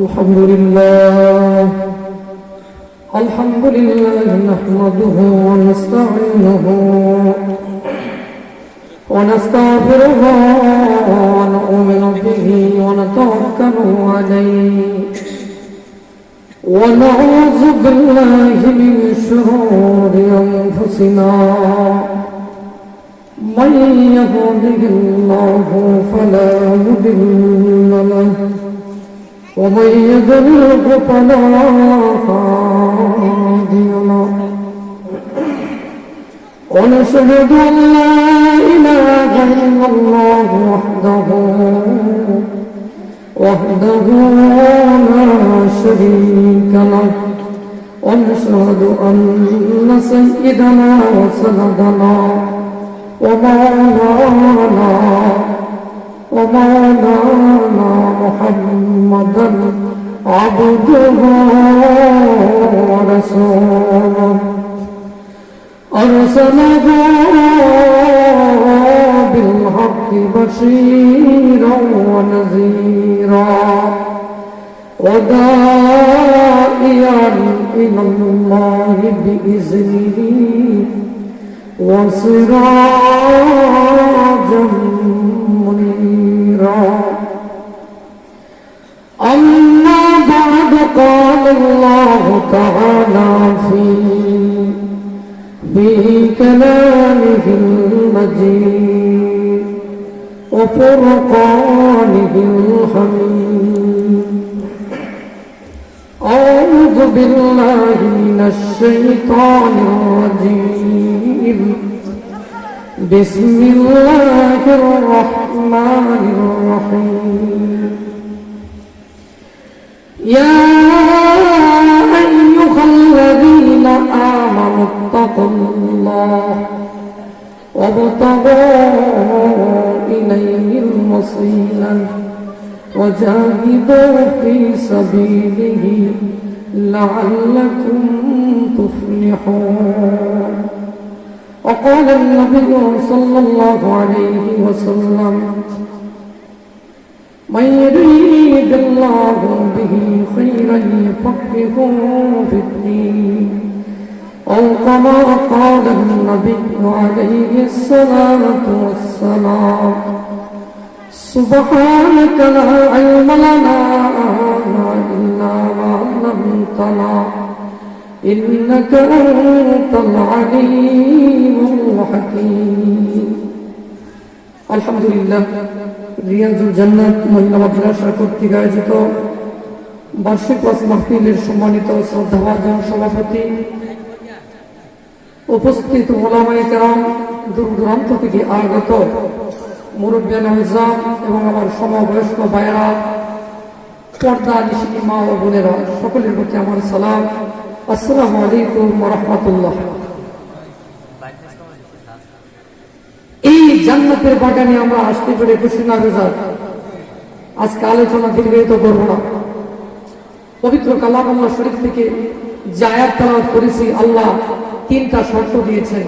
الحمد لله نحمده ونستعينه ونستغفره ونؤمن به ونتوكل عليه ونعوذ بالله من شرور أنفسنا من يهده الله فلا مضل له ومن يضلل فلا هادي له ونشهد أن لا إله إلا الله وحده لا شريك له ونشهد أن سيدنا وسندنا ومولانا محمدا عبده ورسوله أرسله بالحق بشيرا ونذيرا وداعيا إلى الله بإذنه وسراجا منيرا أما بعد قال الله تعالى في كلامه المجيد وفرقانه الحميد أعوذ بالله من الشيطان الرجيم بسم الله الرحمن الرحيم يا أيها الذين آمنوا اتقوا الله وابتغوا إليه الوسيلة وجاهدوا في سبيله لعلكم تفلحون وقال النبي صلى الله عليه وسلم من يريد الله به خيرا يفقهه في الدين أو كما قال النبي عليه الصلاة والسلام سبحانك لا علم لنا إلا ما علمتنا إنك أنت العليم الحكيم الحمد لله রিয়াজুল জান্নাত মহিলা মাদ্রাসা কর্তৃক আয়োজিত বার্ষিক ওয়াজ মাহফিলের সম্মানিত শ্রদ্ধাভাজন সভাপতি, উপস্থিত ওলামায়ে কেরাম, দূর দূরান্ত থেকে আগত মুরব্বিয়ান নিজাম এবং আমার সমবয়স্ক ভাইয়েরা, পর্দা নিশিনী মা ও বোনেরা, সকলের প্রতি আমার সালাম। আসসালামু আলাইকুম ওয়া রাহমাতুল্লাহ। এই জান্নাতের বাগানে আমরা আসতে পেরে খুশি না বেজার। আজকে আলোচনা দীর্ঘায়িত করব না। পবিত্র কালাম আল্লাহ শরীফ থেকে যে আয়াত তেলাওয়াত করেছি, আল্লাহ তিনটা শর্ত দিয়েছেন।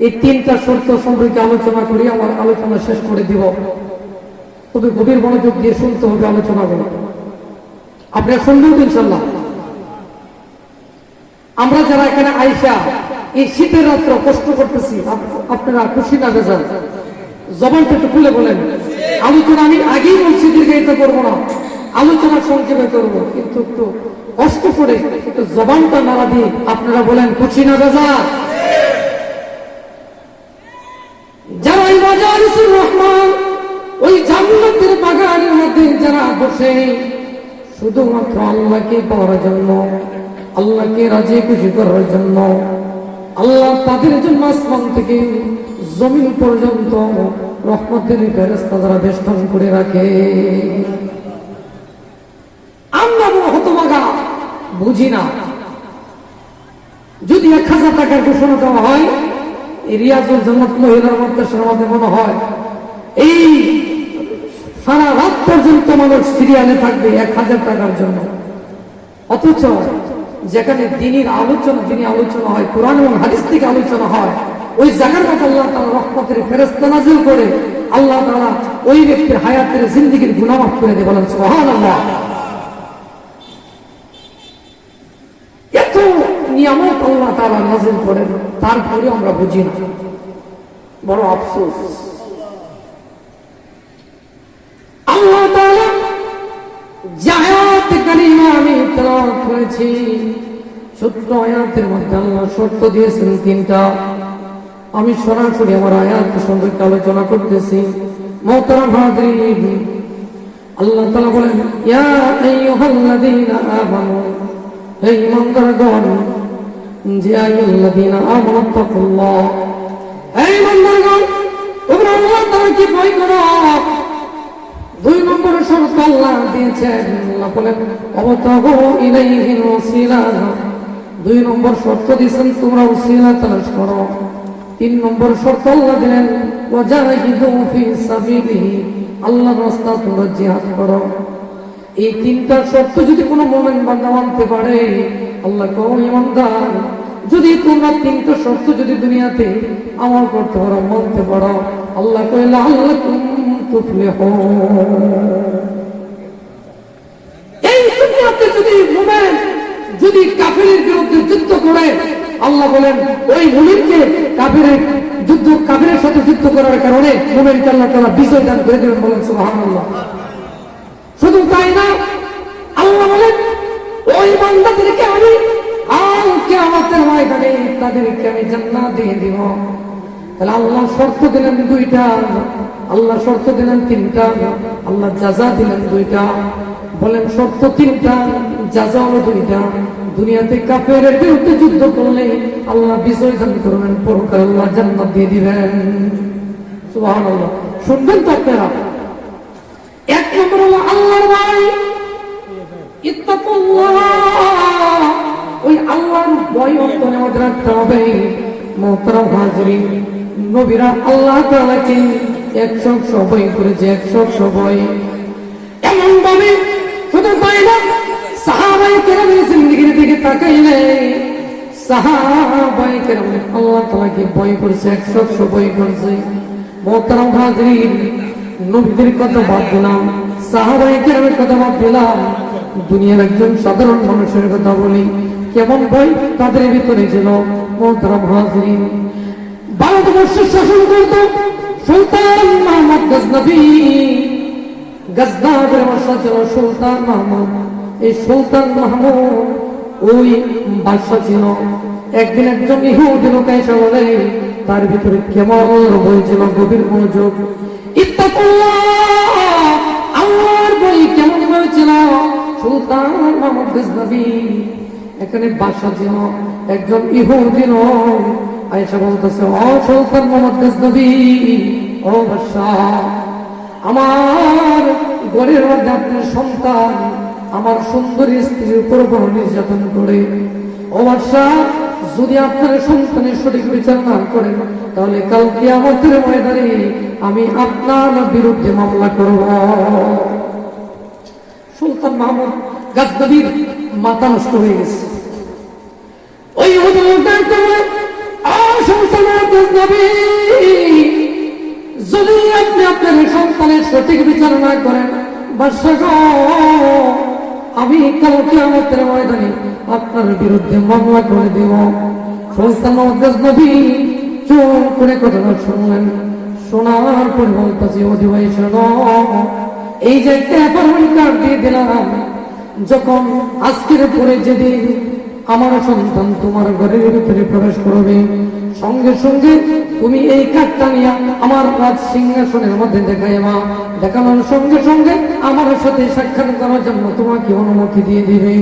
এই তিনটা শর্ত সম্পর্কে আলোচনা করি, আমার আলোচনা শেষ করে দিব। তবে গভীর মনোযোগ দিয়ে শুনতে হবে আলোচনাগুলো। আপনারা শুনবেন তো ইনশাআল্লাহ? আমরা যারা এখানে আইসা এই শীতের রাত্রে কষ্ট করতেছি, আপনারা খুশি না বেজার? জবানটা একটু খুলে বলেন। আলোচনা আমি আগেই বলছি দীর্ঘায়িত করবো না, আলোচনা সংক্ষেপে করবো, কিন্তু একটু কষ্ট করে একটু জবানটা নাড়া দিয়ে আপনারা বলেন খুশি না বেজার? যারা এই মাজালিসুর রহমান, ওই জান্নাতের বাগানের মধ্যে যারা বসে শুধুমাত্র আল্লাহকে পাওয়ার জন্য, আল্লাহকে রাজি খুশি করার জন্য, আল্লাহ তাদের জন্য আসমান থেকে জমিন পর্যন্ত রহমতের ফেরেশতা যারা বেষ্টন করে রাখে। আমরা হতভাগা বুঝি না। যদি 1000 টাকার ঘোষণা দেওয়া হয়, এই রিয়াজুল জান্নাত মহিলার মাদ্রাসার মধ্যে মনে হয় এই সারা রাত পর্যন্ত মানুষ সিরিয়ালে থাকবে 1000 টাকার জন্য। অথচ যেখানে দিনের আলোচনা হয়, কোরআন এবং হাদিস থেকে আলোচনা হয়, ওই জায়গার মধ্যে আল্লাহ তাআলা রহমতের ফেরেশতা নাযিল করে আল্লাহ তাআলা ওই ব্যক্তির হায়াতের জিন্দেগীর গুনাহ মাফ করে দেয়। বলেন সুবহানাল্লাহ। তাআলা নাযিল করেন, তারপরে আমরা বুঝি না, বড় আফসোস। আল্লাহ তাআলা যে আয়াত কারিমা আমি তেলাওয়াত করেছি, ছোট্ট আয়াতের মধ্যে আল্লাহ শর্ত দিয়েছেন তিনটা। আমি সরাসরি আমার আয়াত সম্পর্কে আলোচনা করতেছি। মুহতারাম হাজিরিন, আল্লাহ তাআলা বলেন, ইয়া আইয়ুহাল্লাযীনা আমানু, হে ঈমানদারগণ, যে আইয়ুহাল্লাযীনা আমানু তাকুল্লাহ, হে ঈমানদারগণ, তোমরা আল্লাহ তাআলাকে ভয় করো। দুই নম্বর শর্ত আল্লাহ দিয়েছেন, আল্লাহ বলেন ওয়াবতাগু ইলাইহিল ওয়াসিলা, দুই নম্বর শর্ত দিয়েছেন তোমরা ওসিলা তালাশ করো। তিন নম্বর শর্ত আল্লাহ দিলেন ওয়াজাহিদু ফি সাবিলিহি, আল্লাহর রাস্তায় তোমরা জিহাদ করো। এই তিনটা শর্ত যদি কোনো মুমিন বান্দা মানতে পারে, আল্লাহ কও ঈমানদার, যদি তোমরা তিনটা শর্ত যদি দুনিয়াতে আমল করতে পারো, মানতে পারো, আল্লাহ কয় লাআল্লাকুম তুফলিহুন। এই দুনিয়াতে যদি মুমিন যদি কাফিরের বিরুদ্ধে যুদ্ধ করে, আল্লাহ বলেন ওই মুমিনকে কাফিরের সাথে যুদ্ধ করার কারণে মুমিনকে আল্লাহ তাআলা বিজয় দান করে দেবেন, বলেন সুবহানাল্লাহ। শুধু তাই না, আল্লাহ বলেন ওই বান্দাদেরকে আমি কিয়ামতের ময়দানে তাদেরকে আমি জান্নাত দিয়ে দিব। তাহলে আল্লাহ শর্ত দিলেন দুইটা, আল্লাহ শর্ত দিলেন তিনটা, আল্লাহ জাযা দিলেন দুইটা। বলেন শর্ত তিনটা, জাযা হলো দুইটা। দুনিয়াতে কাফেরের বিরুদ্ধে যুদ্ধ করলে আল্লাহ বিজয় দান করবেন, পরকালে আল্লাহ জান্নাত দিয়ে দিবেন। সুবহানাল্লাহ। শুনবেন তো আপনারা? এক নম্বর হলো আল্লাহর ভয়, ইত্তাকুল্লাহ, ওই আল্লাহর ভয় অন্তরে আমাদের রাখতে হবে। মুহতারাম হাজিরিন, নবীরা আল্লাহ তাআলাকে 100 ভয় করেছে, 100 ভয়। এমন ভাবে শুধু তাই না, সাহাবায়ে কেরামের জিন্দেগির দিকে তাকাইলে সাহাবায়ে কেরাম আল্লাহ তাআলাকে ভয় করেছে, 100 ভয় করেছে। মুহতারাম হাজিরিন, নবীদের কথা বাদ দিলাম, সাহাবায়ে কেরামের কথা বাদ দিলাম, দুনিয়ার একজন সাধারণ মানুষের কথা বলি, কেমন ভয় তাদের ভিতরে ছিল। মুহতারাম হাজিরিন, ভারতবর্ষের শাসন করত সুলতান মাহমুদ গজনবী, গজনবের বাদশা ছিল সুলতান মাহমুদ। এই সুলতান মাহমুদ ওই বাদশা ছিল। একদিন একজন ইহুদি লোক এসে বলে, তার ভিতরে কেমন ভয় ছিল, গভীর মনোযোগ। ইত্তাকুল্লাহ, আল্লাহর ভয় কেমন ভয় ছিল। সুলতান মাহমুদ গজনবী এখানে বাদশা ছিল, একজন ইহুদি লোক আয়েশা বলতেছে, ও সুলতান মাহমুদ গজনবী, ও বাদশা, আমার ঘরের মধ্যে আপনার সন্তান আমার সুন্দরী স্ত্রীর উপর বড় নির্যাতন করে। ও বাদশা, যদি আপনার সন্তানের সঠিক বিচার না করেন, তাহলে কাল কিয়ামতের ময়দানে আমি আপনার বিরুদ্ধে মামলা করব। সুলতান মাহমুদ গজনবীর মাথা নষ্ট হয়ে গেছে। ওই ইহুদি লোকটা বলে, ও সুলতান গজনবী, যদি আপনি আপনার সন্তানের সঠিক বিচার না করেন, বাদশা গো, আমি কাল কিয়ামতের ময়দানে আপনার বিরুদ্ধে মামলা করে দেব। সুলতান গজনবী চুপ করে কথাটা শুনলেন। শোনার পর বলতেছি, ওদি ভাই শোনো, এই যে অ্যাপয়েন্টমেন্ট কার্ড দিয়ে দিলাম, যখন আজকের পরে যেদিন আমার সন্তান তোমার ঘরের ভিতরে প্রবেশ করবে, সঙ্গে সঙ্গে তুমি এই কার্ডটা নিয়ে আমার রাজ সিংহাসনের মধ্যে দেখাইবা। দেখানোর সঙ্গে সঙ্গে আমার সাথে সাক্ষাৎ করার জন্য তোমাকে অনুমতি দিয়ে দিবে।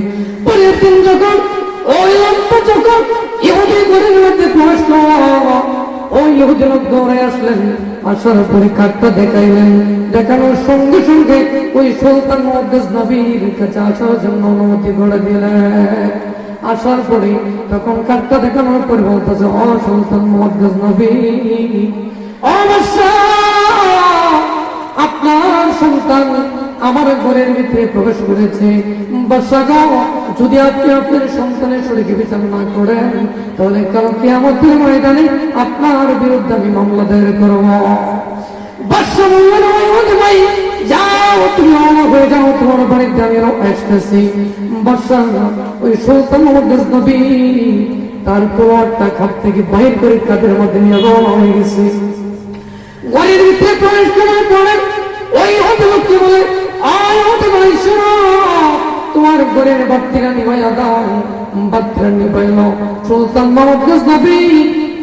পরের দিন যখন ওই লোকটা যখন ইহুদি ঘরের মধ্যে প্রবেশ করলো, ওই ইহুদি লোক দৌড়ে আসলেন, আসার পরে কার্ডটা দেখাইলেন। দেখানোর সঙ্গে সঙ্গে ওই সুলতান মাহমুদ গজনবীর কাছে আসার জন্য অনুমতি করে দিলেন। আসার পরে তখন কার্ডটা দেখানোর পরে বলতেছে, ও সুলতান মাহমুদ গজনবী, অবশ্যই আপনার সন্তান আমার ঘরের ভিতরে প্রবেশ করেছে। বাদশা গো, যদি আপনি আপনার সন্তানের সঠিক বিচার না করেন, তাহলে কাল কিয়ামতের ময়দানে আপনার বিরুদ্ধে আমি মামলা দায়ের করব। বাদশা বললেন, ওই ভাই যাও, তুমি রওনা হয়ে যাও, তোমার বাড়িতে আমি আসতেছি। বাদশা ওই সুলতান মাহমুদ গজনবী তার তলোয়ারটা খাপ থেকে বাহির করে কাদের মধ্যে নিয়ে রওনা হয়ে গেছে। ঘরের ভিতরে প্রবেশ করার পরে ওই হতলোককে বলে, আয় হতে ভাই শোনো, তোমার ঘরের বাতিরা নিভাইয়া দাও। বাতিরা নিভাইল। সুলতান মোহাম্মদ গজনবী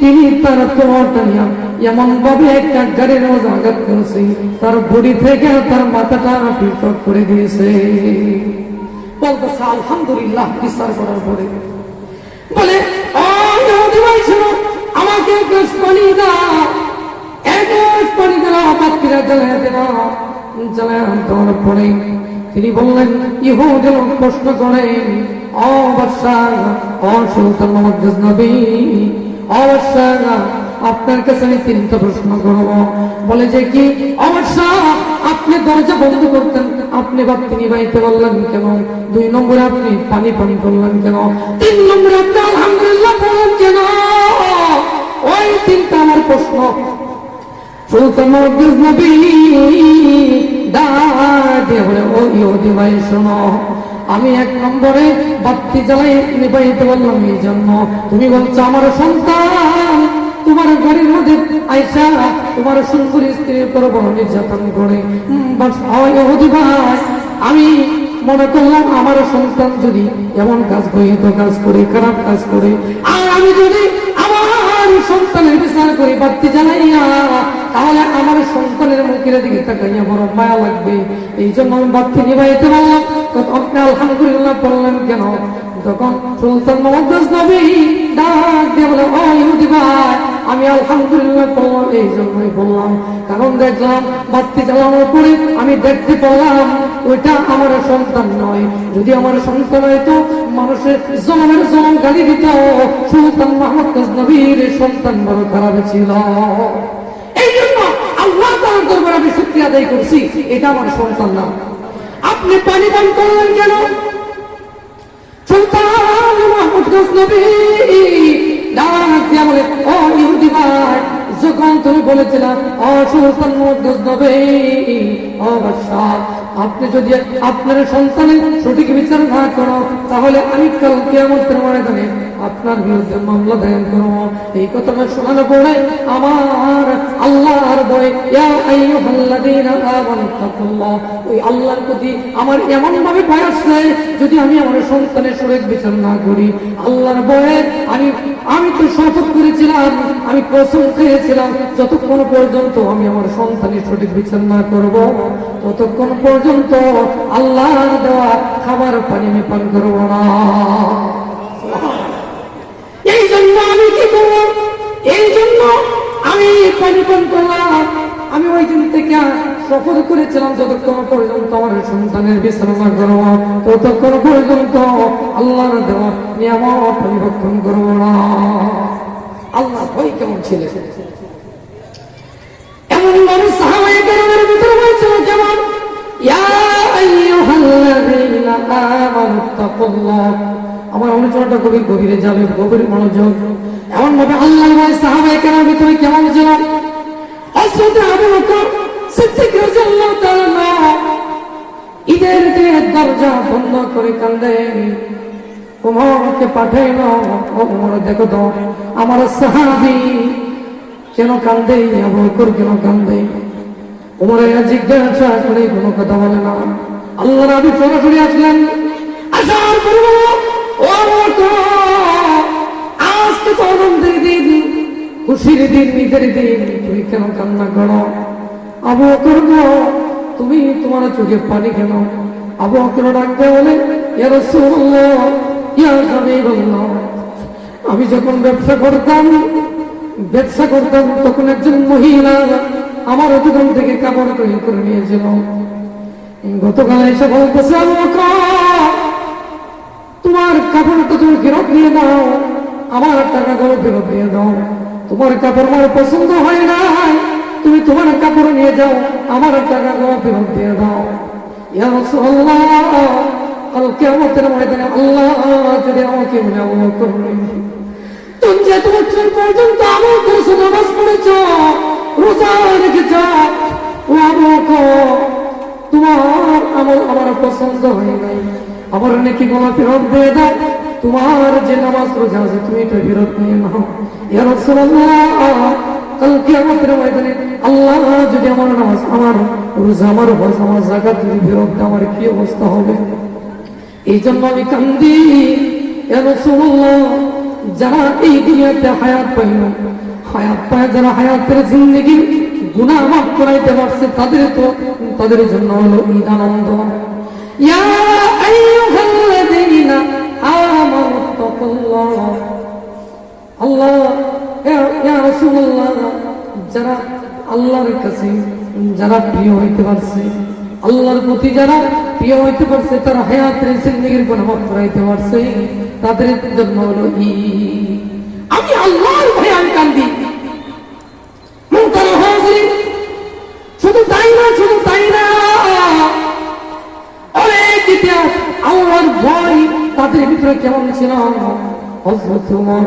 তিনি তার তলোয়ারটা নিয়ে এমন ভাবে একটা গাড়ির মধ্যে আঘাত করেছে, তার বডি থেকে তার মাথাটা পৃথক করে দিয়েছে। বলতেছে আলহামদুলিল্লাহ বিচার করার পরে বলে, ভাই শোনো, আমাকে এক গ্লাস পানি দাও, এক গ্লাস পানি দাও, বাতিরা জ্বালায় দেওয়া। জ্বালায় দেওয়ার পরে তিনি বললেন, ইহুদি লোক প্রশ্ন করেন, ও বাদশাহ, ও সুলতান মোহাম্মদ গজনবী, ও বাদশাহ, আপনার কাছে আমি তিনটা প্রশ্ন করব। বলে যে কি? অবশ্যই আপনি দরজা বন্ধ করতেন, আপনি বাতি নিভাইতে বললেন কেন? 2 নম্বরে আপনি পানি পানি করলেন কেন? 3 নম্বরে আপনি আলহামদুলিল্লাহ বললেন কেন? ওই তিনটা আমার প্রশ্ন। সুলতান মোহাম্মদ গজনবী দাঁড়িয়ে বলে, ও ইহুদি ভাই শোনো, আমি 1 নম্বরে বাতি জ্বালাই নিভাইতে বললাম এই জন্য, তুমি বলছো আমার সন্তান তোমার ঘরের মধ্যে আইসা তোমার সুন্দর স্ত্রীর উপর বড় নির্যাতন করে। ইহুদি ভাই, আমি মনে করলাম আমার সন্তান যদি এমন কাজ গৃহীত কাজ করে, খারাপ কাজ করে, আর আমি যদি আমার সন্তানের বিচার করি বাতি জ্বালাইয়া, তাহলে আমার সন্তানের মুখের দিকে তাকাইয়া বড় মায়া লাগবে। এই জন্য আমি বাতি নিভাইতে বললাম। আপনি আলহামদুলিল্লাহ বললেন কেন? তখন সুলতান মোহাম্মদ গজনবী ডাক দিয়ে বলে, ও ইহুদি ভাই, আমি আলহামদুলিল্লাহ বললাম এই জন্যই বললাম, কারণ দেখলাম বাতি জ্বালানোর পরে আমি দেখতে পেলাম ওইটা আমার সন্তান নয়। যদি আমার সন্তান হয়তো মানুষের জনমের জনম গালি দিত। সুলতান মোহাম্মদ গজনবীর সন্তান বড় খারাপ ছিল, এই জন্য আল্লাহ তাআলার দরবারে আমি শুকরিয়া আদায় করছি, এটা আমার সন্তান না। আপনি পানি পান করলেন কেন? সুলতান মোহাম্মদ গজনবী ডাক দিয়া বলে, ও ইহুদি ভাই, যখন তুমি বলেছিলাম ও সুলতান মোহাম্মদ গজনবী, ও বাদশাহ, আপনি যদি আপনার সন্তানের সঠিক বিচার না করো, তাহলে আমি কাল কিয়ামতের ময়দানে আপনার বিরুদ্ধে মামলা দায়ের করব। এই কথাটা শোনার পরে আমার আল্লাহর ভয়, ইয়া আইয়ুহাল্লাযীনা আমানু তাকুল্লাহ, ওই আল্লাহর প্রতি আমার এমন ভাবে ভয় আসছে, যদি আমি আমার সন্তানের সঠিক বিচার না করি, আল্লাহর ভয়ে আমি তো শপথ করেছিলাম, আমি কসম খেয়েছিলাম, যতক্ষণ পর্যন্ত আমি আমার সন্তানের সঠিক বিচার না করব, ততক্ষণ পর্যন্ত আল্লাহর দেওয়া খাবার পানি আমি পান করব না। এই জন্য আমি কি করব? এই জন্য আমি পানি পান করলাম। আমি ওই দিন থেকে শপথ করেছিলাম, যতক্ষণ পর্যন্ত আমার সন্তানের বিচার না করব, ততক্ষণ পর্যন্ত আল্লাহর দেওয়া নিয়ামত পরিবর্তন করব না। আল্লাহ ভয় কেমন ছিল, এমন ভাবে সাহাবায়ে কেরামের ভিতরে হয়েছিল কেমন, ইয়া আইয়ুহাল্লাযীনা আমানু তাকুল্লাহ। আমার আলোচনাটা খুবই গভীরে যাবে, গভীর মনোযোগ। এমন ভাবে আল্লাহর ভয় সাহাবায়ে কেরামের ভিতরে কেমন ছিল। হযরত আবু বকর সিদ্দিক রাদিয়াল্লাহু তাআলা ঈদের দিনে দরজা বন্ধ করে কাঁদেন। ওমরকে পাঠাইল, ওমর দেখো তো আমার সাহাবী কেন কান্দে, আবু বকর কেন কান্দে? ওমর জিজ্ঞাসা করে কোনো কথা বলে না। আল্লাহ নবী সরাসরি আসলেন, আসার পরে বলল, ও আবু বকর, আজকে তো আনন্দের দিন, খুশির দিন, ঈদের দিন, তুমি কেন কান্না করো? আবু বকর গো, তুমি তোমার চোখে পানি কেন? আবু বকর ডাকতে বলে, ইয়া রাসূলুল্লাহ, ইয়া হাবিবাল্লাহ, আমি যখন ব্যবসা করতাম তখন একজন মহিলা আমার দোকান থেকে কাপড় তৈরি করে নিয়েছিল। গতকাল এসে বলতেছে, আবু বকর, তোমার কাপড়টা তুমি ফেরত দিয়ে দাও, আমার টাকাগুলো ফেরত দিয়ে দাও। তোমার কাপড় আমার পছন্দ হয় না, তুমি তোমার কাপড় নিয়ে যাও, আমার টাকাগুলো ফেরত দিয়ে দাও। ইয়া রাসূলুল্লাহ, কাল কিয়ামতের ময়দানে আল্লাহ যদি আমাকে বলে, আবু বকর, তুমি যে তোমার পর্যন্ত আমল করেছো, নামাজ পড়েছ, রোজা রেখেছ, ও আবু বকর, তোমার আমল আমার পছন্দ হয় নাই, আমার নেকি গুলো ফেরত দিয়ে দাও। তোমার যে নামাজ রোজা আছে তুমি এটা ফেরত নিয়ে নাও। ইয়া রাসূলুল্লাহ, কাল কিয়ামতের ময়দানে আল্লাহ যদি আমার নামাজ, আমার রোজা, আমার হজ, আমার যাকাত যদি ফেরত দেয়, আমার কি অবস্থা হবে? এই জন্য আমি কান্দি। ইয়া রাসূলুল্লাহ, যারা এই দুনিয়াতে হায়াত পাইল, হায়াত পায় যারা হায়াতের জিন্দেগি গুনাহ মাফ করাইতে পারছে, তাদের জন্য হলো ঈদ আনন্দ। ইয়া আইয়ুহাল্লাযীনা আমানু তাকুল্লাহ। আল্লাহ, ইয়া রাসূলুল্লাহ, যারা আল্লাহর কাছে যারা প্রিয় হইতে পারছে, আল্লাহর প্রতি যারা প্রিয় হইতে পারছে, তারা হায়াতের জিন্দেগির গুনাহ মাফ করাইতে পারছে, তাদের জন্য হলো ঈদ। আমি আল্লাহর ভয়ে আমি কান্দি। মুনকার হাজির, শুধু তাই না, শুধু তাই না, অনেক ইতিহাস আল্লাহর ভয় তাদের ভিতরে কেমন ছিল। হযরত ওমর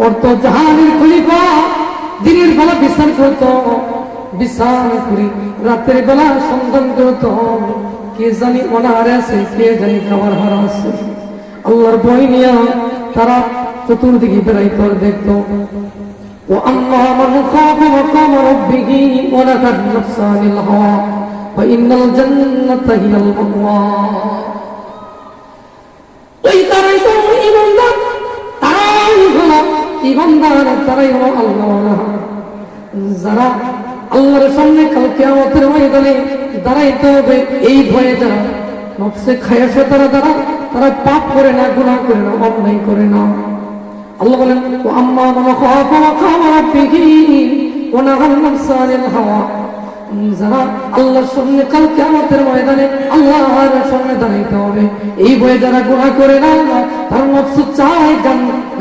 অর্থ জাহানের খলিফা, দিনের বেলা বিশ্রাম করত, বিশ্রাম করে রাতের বেলা সন্ধান করত, কে জানি অনাহারে আছে, কে জানি খাবার হারা আছে। আল্লাহর ভয় নিয়ে তারা চতুর্দিকে বেড়াইত, দেখত। وأما من خاف مقام ربه ونهى النفس عن الهوى فإن الجنة هي المأوى। ওই তারাই তো ঈমানদার, তারাই হলো ঈমানদার, তারাই হলো আল্লাহ। যারা আল্লাহর সামনে কাল কিয়ামতের ময়দানে দাঁড়াইতে হবে এই ভয়ে, যারা নফসে খায়াসে তারা পাপ করে না, গুনাহ করে না, অন্যায় করে না। আল্লাহ বলেন, আম্মা মান খাফা মাকাম রাব্বিহি ওয়া নাহান নাফসা আনিল হাওয়া। যারা আল্লাহর সামনে কাল কিয়ামতের ময়দানে আল্লাহর সামনে দাঁড়াইতে হবে এই ভয়ে যারা গুনাহ করে না, তার নফস চায়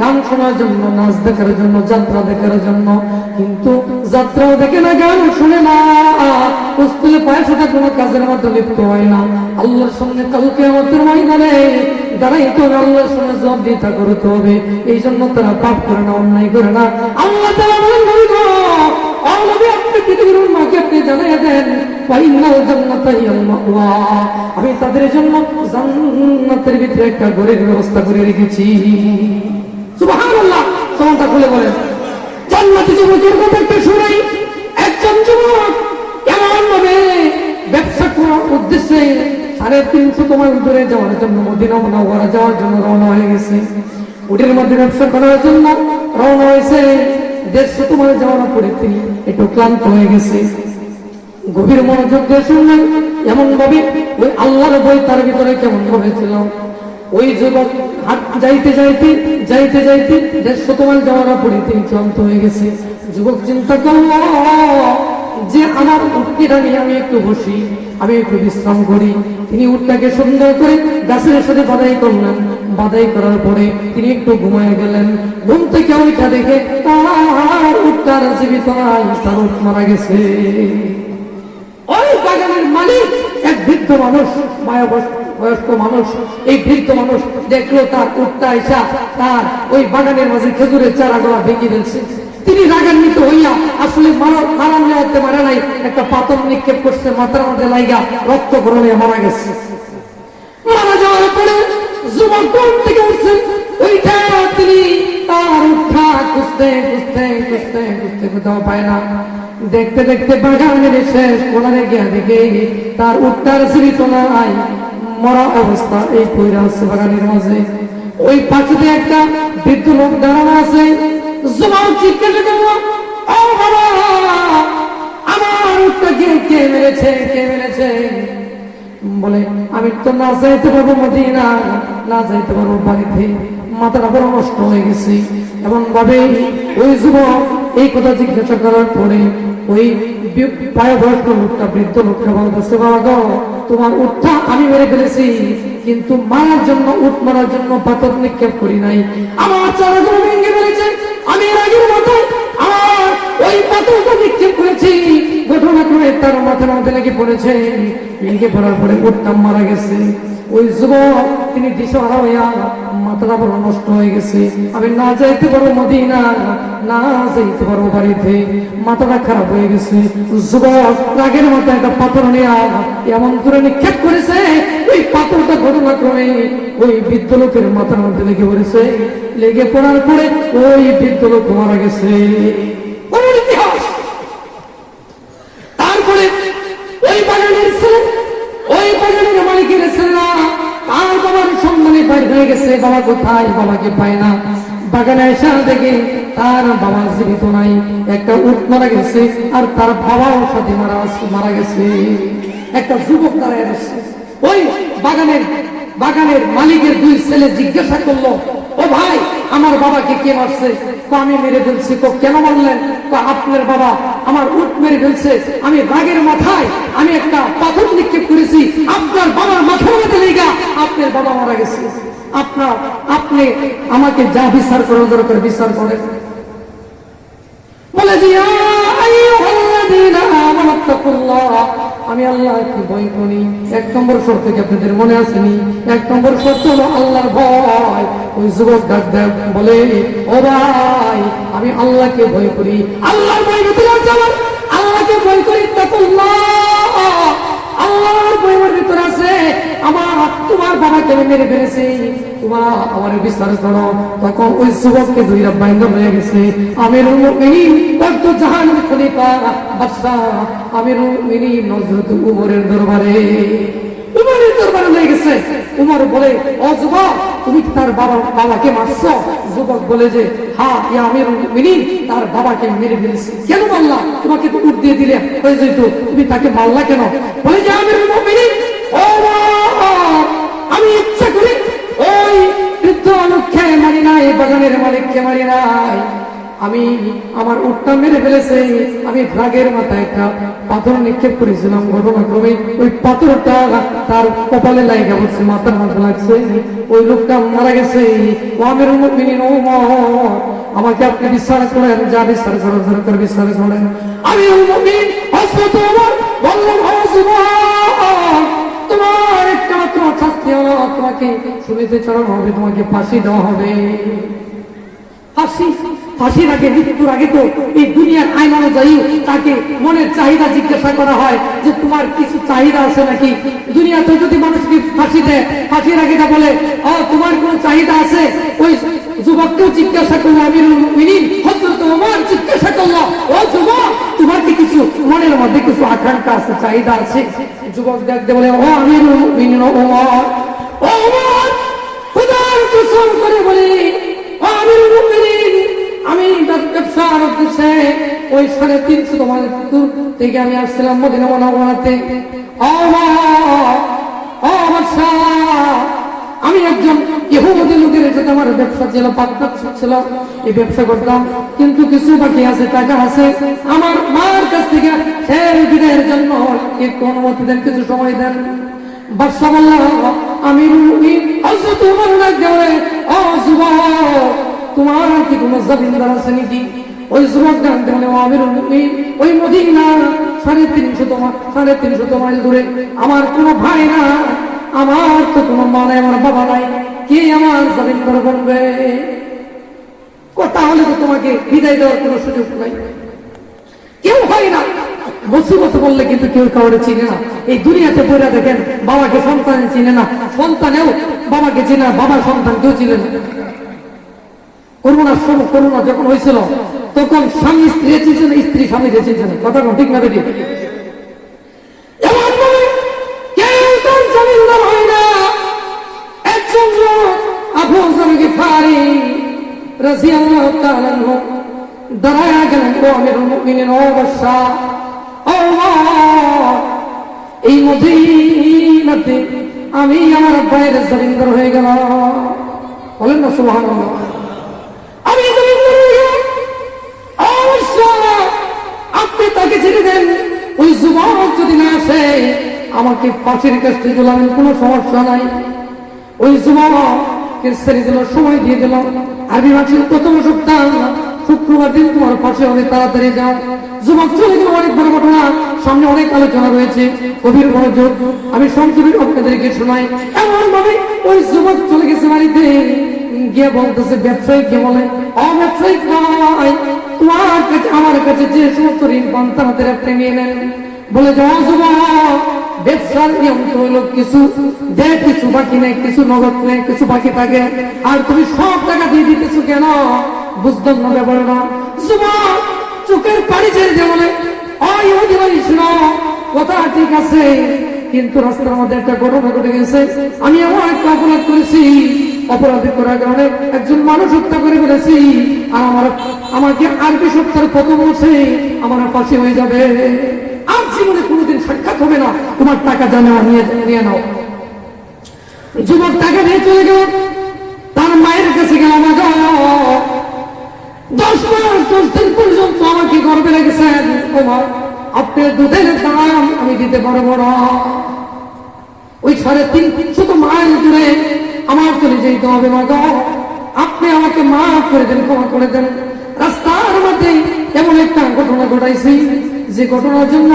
গান শোনার জন্য, নাচ দেখার জন্য, যাত্রা দেখার জন্য, কিন্তু যাত্রাও দেখে না, গান শুনে না, উস্তুলে পয়সাটা কোনো কাজের মধ্যে লিপ্ত হয় না। আল্লাহর সামনে কাল কিয়ামতের ময়দানে দাঁড়াইতে হবে, আল্লাহর সামনে জবাবদিহিতা করতে হবে। এই জন্য তারা পাপ করে না, অন্যায় করে না। আল্লাহ তাআলা বলেন, নবী গো, নবী আপনি পৃথিবীর উম্মাহকে আপনি জানিয়ে দেন, ফাইনাল জান্নাতা হিয়াল মাওয়া, আমি তাদের জন্য জান্নাতের ভিতরে একটা ঘরের ব্যবস্থা করে রেখেছি। সুবহানাল্লাহ, সুবহানটা খুলে বলেন। জান্নাতি যুবকের কথা একটু শুনাই। একজন যুবক এমন ভাবে ব্যবসা করার উদ্দেশ্যে 350 মাইল দূরে যাওয়ার জন্য, মদিনা মুনাওয়ারা যাওয়ার জন্য রওনা হয়ে গেছে। উটের মধ্যে ব্যবসা করার জন্য রওনা হয়েছে। 150 মাইল যাওয়ার পরে তিনি একটু ক্লান্ত হয়ে গেছে। গভীর মনোযোগ দিয়ে শুনলেন, এমন ভাবে ওই আল্লাহর ভয় তার ভিতরে কেমন ভাবে ছিল। ওই যুবক হাট যাইতে 150 মাইল যাওয়ার পরে তিনি ক্লান্ত হয়ে গেছে। যুবক চিন্তা করল যে আমার উটটিটা নিয়ে আমি একটু বসি, আমি একটু বিশ্রাম করি। তিনি উটটাকে সুন্দর করে গাছের সাথে বাঁধাই করলেন। বাঁধাই করার পরে তিনি একটু ঘুমায় গেলেন। ঘুম থেকে ওইটা দেখে তার উটটার জীবিত নাই, তার উট মারা গেছে। ওই বাগানের মালিক এক বৃদ্ধ মানুষ, বয়স্ক মানুষ, এই বৃদ্ধ মানুষ দেখলো তার উটটা এসা তার ওই বাগানের মাঝে খেজুরের চারাগুলা ভেঙে ফেলছে। তিনি রাগান্বিত হইয়া, আসলে মারা নেওয়াতে মারা নাই, একটা পাথর নিক্ষেপ করছে, মাথার মধ্যে লাইগা রক্ত গরমে মারা গেছে। মারা যাওয়ার পরে যুবক ঘুম থেকে উঠছেন, ওইটা তিনি তার উঠা খুঁজতে কোথাও পায় না। দেখতে দেখতে বাগানের শেষ কোনারে গিয়া দেখে তার উটটার জীবিত নাই, মরা অবস্থা এই পইরা আছে বাগানের মাঝে। ওই পাখিতে একটা বৃদ্ধ লোক দাঁড়ানো আছে। যুবক জিজ্ঞাসা করলো, ও বাবা, আমার উটটাকে কে মেরেছে? বলে, আমি তো না যাইতে পারবো মদিনা, না যাইতে পারবো বাড়িতে, মাথাটা বড় নষ্ট হয়ে গেছে। এমন ভাবে ওই যুবক এই কথা জিজ্ঞাসা করার পরে ওই বয়স্ক লোকটা, বৃদ্ধ লোকটা বলতেছে, বাবা গো, তোমার উটটা আমি মেরে ফেলেছি, কিন্তু মারার জন্য, উট মারার জন্য পাথর নিক্ষেপ করি নাই। আমার চারাগুলো ভেঙে ফেলেছে, আমি এর আগের মাথায় আমার ওই পাথরটা নিক্ষেপ করেছি, ঘটনা করে তার মাথার মধ্যে লেগে পড়েছে। লেগে পড়ার পরে উটটা মারা গেছে। ওই যুবক তিনি দিশাহারা হইয়া, মাথাটা বড় নষ্ট হয়ে গেছে, আমি না যাইতে পারবো মদিনা, না যাইতে পারবো বাড়িতে, মাথাটা খারাপ হয়ে গেছে। যুবক রাগের মাথায় একটা পাথর নিয়ে এমন করে নিক্ষেপ করেছে, ওই পাথরটা ঘটনাক্রমে ওই বৃদ্ধ লোকের মাথার মধ্যে লেগে পড়েছে। লেগে পড়ার পরে ওই বৃদ্ধ লোক মারা গেছে। ইতিহাস। তারপরে ওই বাগানের ছেলে, ওই বাগানের মালিকের ছেলেরা তার বাবার সন্ধানে বাইর হয়ে গেছে। বাবা কোথায়? বাবাকে পায় না। বাগানে এসে দেখে তার বাবা জীবিত নাই, একটা উট মারা গেছে, আর তার বাবাও সাথে মারা গেছে। একটা যুবক দাঁড়ায় আছে। ওই বাগানের মালিকের দুই ছেলে জিজ্ঞাসা করলো, ও ভাই, আমার বাবাকে কে মারছে? আমি মেরে ফেলছি। কেন মারলেন? আপনার বাবা আমার উট মেরে ফেলছে। আমি রাগের মাথায় আমি একটা পাথর নিক্ষেপ করেছি, আপনার বাবার মাথার মধ্যে লেগা আপনার বাবা মারা গেছে। আপনি আমাকে যা বিচার করার দরকার বিচার করেন। বলে যে আমি আল্লাহকে ভয় করি। 1 নম্বর শর্ত কি আপনাদের মনে আসেনি? 1 নম্বর শর্ত হলো আল্লাহর ভয়। ওই যুবক ডাক দেয় বলে, ও ভাই, আমি আল্লাহকে ভয় করি। আল্লাহর ভয় ভিতরে আছে আমার, আল্লাহকে ভয় করি। আল্লাহর ভয়ের ভিতরে আছে আমার তোমার বাবাকে আমি মেরে ফেলেছি, তোমার আমার বিচার করো। তখন ওই যুবককে দুইটা বাইন্দা হয়ে গেছে। আমিরুল মুমিনিন জাহানের খলিফা বাদশাহ আমিরুল মুমিনিন হযরত উমরের দরবারে হয়ে গেছে। উমর বলে, ও যুবক, তুমি তার বাবাকে মারছো? যুবক বলে যে, হ্যাঁ, ইয়া আমিরুল মুমিনিন, তার বাবাকে মেরে ফেলেছি। কেন মারলা? তোমাকে তো উট দিয়ে দিলে হয়ে যেত, তুমি তাকে মারলা কেন? বলে যে, আমিরুল মুমিনিন, আমি ইচ্ছা করি ওই বৃদ্ধ লোককে মারি নাই, বাগানের মালিককে মারি নাই। আমি আমার উটটা মেরে ফেলেছে। আমি রাগের মাথায় একটা পাথর নিক্ষেপ করেছিলাম। ঘটনাক্রমে ওই পাথরটা তার কপালে লাগে বলছে, মাথার মধ্যে লাগছে। ওই লোকটা মারা গেছে। ও আমিরুল মুমিনিন ওমর, আমাকে আপনি বিশ্বাস করেন, যা বিশ্বাস করার দরকার বিশ্বাস করেন। আমিরুল মুমিনিন হযরত ওমর বললেন, ও যুবক, তোমার একটা মাত্র শাস্তি হলো, তোমাকে শুনেতে চড়ানো হবে, তোমাকে ফাঁসি দেওয়া হবে। ফাঁসির আগে, মৃত্যুর আগে তো এই দুনিয়ার আইন অনুযায়ী তাকে মনের চাহিদা জিজ্ঞাসা করা হয় যে তোমার কিছু চাহিদা আছে নাকি। দুনিয়াতে যদি মানুষকে ফাঁসি দেয়, ফাঁসির আগে বলে, ও তোমার কোন চাহিদা আছে? ওই যুবককেও জিজ্ঞাসা করলো আমিরুল মুমিনিন হযরত ওমর জিজ্ঞাসা করলো, ও যুবক, তোমার কি কিছু মনের মধ্যে কিছু আকাঙ্ক্ষা আছে, চাহিদা আছে? যুবক দেখতে বলে, ও আমিরুল মুমিনিন ওমর, খোদার কসম করে বলি, আমিরুল মুমিনিন, আমি ব্যবসার উদ্দেশ্যে ওই 350 মাইল দূর থেকে আমি আসছিলাম মদিনা মুনাওয়ারাতে। আমি একজন ইহুদি লোকের সাথে আমার ব্যবসা ছিল, পার্টনারশিপ ছিল, এই ব্যবসা করতাম, কিন্তু কিছু বাকি আছে, টাকা আছে। আমার মার কাছ থেকে সেই বিদায়ের জন্য একটু অনুমতি দেন, কিছু সময় দেন। বাদশা বলল, আমিরুল মুমিনিন হযরত ওমর ডাক দেয়, ও যুবক, তোমার কি কোনো জমিদার আছে নাকি? ওই যুবক ডাক দেয়, আমিরুল মুমিনিন, ওই মদিনা 350 মাইল দূরে আমার কোনো ভাই না, আমার তো কোনো মা নাই, আমার বাবা নাই, কে আমার জমিদার বলবে? তাহলে তো তোমাকে বিদায় দেওয়ার কোনো সুযোগ নাই, কেউ হয় না। মুসিবত বললে কিন্তু কেউ কাউরে চিনে না। এই দুনিয়াতে পড়ে দেখেন, বাবাকে সন্তান চিনে না, সন্তানেও বাবাকে চিনে না, বাবার সন্তান কেউ চিনে না। করোনা যখন হয়েছিল তখন স্বামী স্ত্রী চিনছে না, স্ত্রী স্বামীকে চিনছে না। কথা ঠিক না বেটি? কেউ তার জমিদার হয় না। একজন লোক আবু যর গিফারি রাদিয়াল্লাহু তাআলা আনহু দাঁড়ায়া গেলেন, ও আমিরুল মুমিনিন, ও বাদশা, এই মদিনাতে আমি আমার বাইরে জমিদার হয়ে গেলাম। বলেন না সুবহানাল্লাহ। আমি জমিদার হয়ে গেলাম। আপনি তাকে ছেড়ে দেন, ওই যুবক যদি না আসে আমাকে ফাঁসির কাছে ঝুলাবেন, কোনো সমস্যা নাই। ওই যুবককে ছেড়ে দিল, সময় দিয়ে দিলাম। আরবি মাসের প্রথম সপ্তাহ শুক্রবার দিন তোমার ফাঁসি হবে, তাড়াতাড়ি যাও। যুবক চলে গেল। অনেক বড় ঘটনা, সামনে অনেক আলোচনা রয়েছে, গভীর মনোযোগ আমি সংক্ষেপে আপনাদেরকে শোনাই। এমন ভাবে ওই যুবক চলে গেছে বাড়িতে, গিয়ে বলতেছে ব্যবসায়ীকে, বলে, ব্যবসায়িক ভাই, তোমার কাছে আমার কাছে যে সমস্ত ঋণ পান তাদের আপনি নিয়ে নেন। বলে, যুবক, ব্যবসার নিয়ম তো হলো কিছু দেয়, কিছু বাকি নেই, কিছু নগদ নেই, কিছু বাকি থাকে, আর তুমি সব টাকা দিয়ে দিতেছো কেন? বুঝতাম না ব্যাপারটা। যুবক চোখের পানি ছেড়ে দিয়ে বলে, ওই অধিবাসী শোনো, কথা ঠিক আছে, কিন্তু রাস্তার মধ্যে একটা ঘটনা ঘটে গেছে। আমি এমন একটা অপরাধ করেছি, অপরাধী করার কারণে একজন মানুষ হত্যা করে ফেলেছি, আর আমাকে আরবি সপ্তাহের প্রথম বসে আমার ফাঁসি হয়ে যাবে, আর জীবনে কোনোদিন সাক্ষাৎ হবে না, তোমার টাকা জানে নিয়ে নাও। যুবক টাকা নিয়ে চলে গেল, তার মায়ের কাছে গেল, মা গো 10 মাস 10 দিন পর্যন্ত আমাকে গর্বে রেখেছেন, তোমার আপনার দুধের দাম আমি দিতে পারবো না। ওই 350 মাইল দূরে আমার চলে যেতে হবে, মা গো আপনি আমাকে মাফ করে দেন, ক্ষমা করে দেন। রাস্তার মধ্যে এমন একটা ঘটনা ঘটাইছি যে ঘটনার জন্য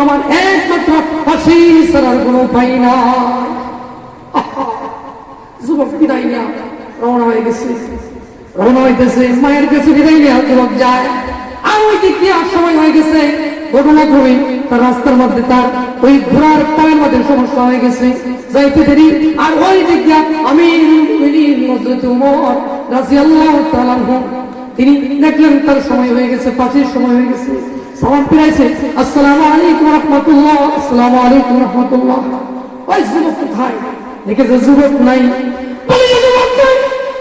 আমার একমাত্র ফাঁসি ছাড়ার কোনো উপায় না। যুবক বিদায় নিয়ে রওনা হয়ে গেছে, রওনা হইতেছে, মায়ের কাছে বিদায় নিয়ে যুবক যায়, আর ওই দিক দিয়ে সময় হয়ে গেছে। ঘটনাক্রমে তার রাস্তার মধ্যে তার ওই ঘোড়ার পায়ের মধ্যে সমস্যা হয়ে গেছে, যাইতে দেরি। আর ওই দিক দিয়ে আমির মুমিনিন হযরত ওমর রাদিয়াল্লাহু তাআলা আনহু তিনি দেখলেন তার সময় হয়ে গেছে, ফাঁসির সময় হয়ে গেছে। সালাম ফিরাইছে, আসসালামু আলাইকুম রাহমাতুল্লাহ, আসসালামু আলাইকুম রাহমাতুল্লাহ। ওই যুবক কোথায়? দেখেছে যুবক নাই। বলে যুবক নাই,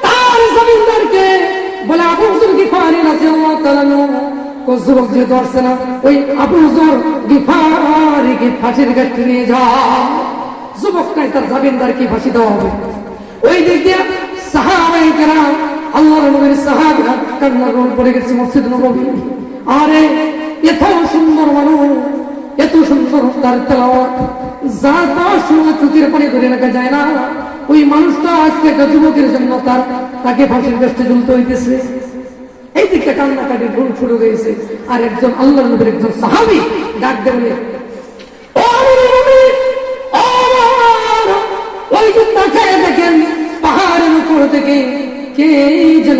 তার জমিনদারকে বলে আবু হুজুর গিফারি রাদিয়াল্লাহু তাআলা আনহু যুবক যে ধরছে না, ওই আবু হুজুর গিফারিকে ফাঁসির কাছে নিয়ে যা। যুবক নাই, তার জমিনদারকে ফাঁসি দেওয়া হবে। ওই দিক দিয়ে সাহাবায়ে কেরাম, আল্লাহর নবীর সাহাবীরা কান্না করে গেছে মসজিদ নববী। আরে এত সুন্দর মানুষ, এত সুন্দর তার তেলাওয়াত, যা তা শুনে চোখের পানি ধরে রাখা যায় না। ওই মানুষটা আজকে একটা যুবকের জন্য তাকে ফাঁসির কাছে ঝুলতে হইতেছে। এই দিকটা কান্নাকাটি ভুল শুরু হয়েছে। আর একজন আল্লাহর নবীর একজন সাহাবী ডাক দেবে, ওই যে তাকায় দেখেন পাহাড়ের উপর থেকে কে যেন